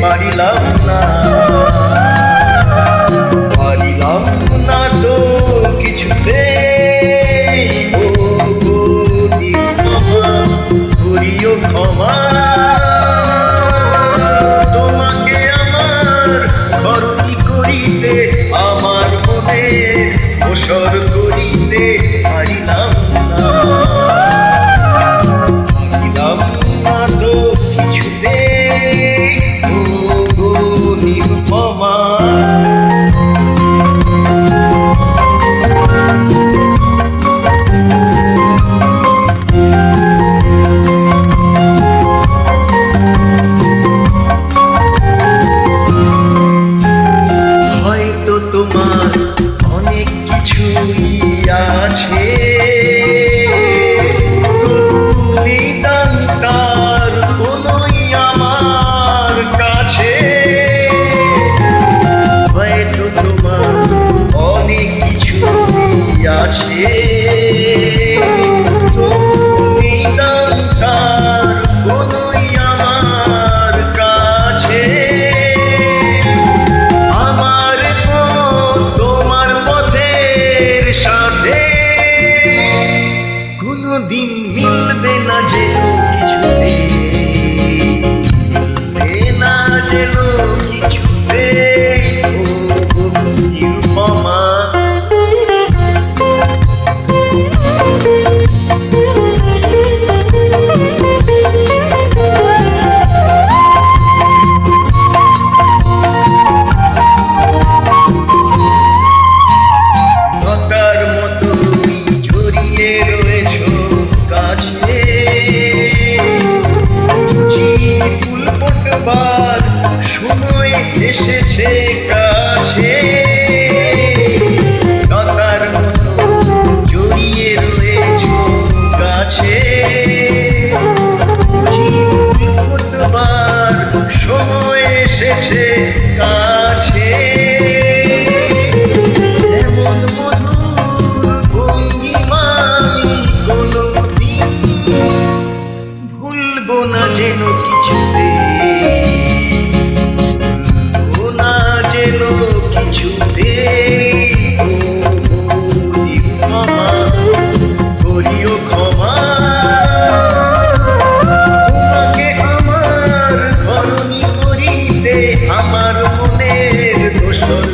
পারিলাম না, পারিলাম না তো কিছুতে করিও ক্ষমা। তোমাকে আমার ঘরটি করিতে, আমার মনে ওসর করিতে পারিলাম না, পারিলাম না তো কিছুতে নিরুপমা। তোমার অনেক কিছুই আছে, তার কোনই আমার কাছে। হয়তো তোমার অনেক কিছুই আছে, তার কোনই আমার কাছে। কোনদিন মিলবে না যেন কিছুতে, মিলবে না যেন কিছুতে নিরুপমা। লতার মতো ঝরিয়ে রয়েছো কাছে, ফুল ফোটবার সময় এসেছে কাছে। লতার মতো জড়িয়ে রয়েছো কাছে, ফুল ফোটবার সময় এসেছে কাছে। এমন মধুর ভঙ্গিমা কোনদিন ভুলবো না যেন কিছুতে, ভুলবো না যেন কিছুতে নিরুপমা। করিও ক্ষমা, তোমাকে আমার ঘরণী করিতে আমার মনের দোষর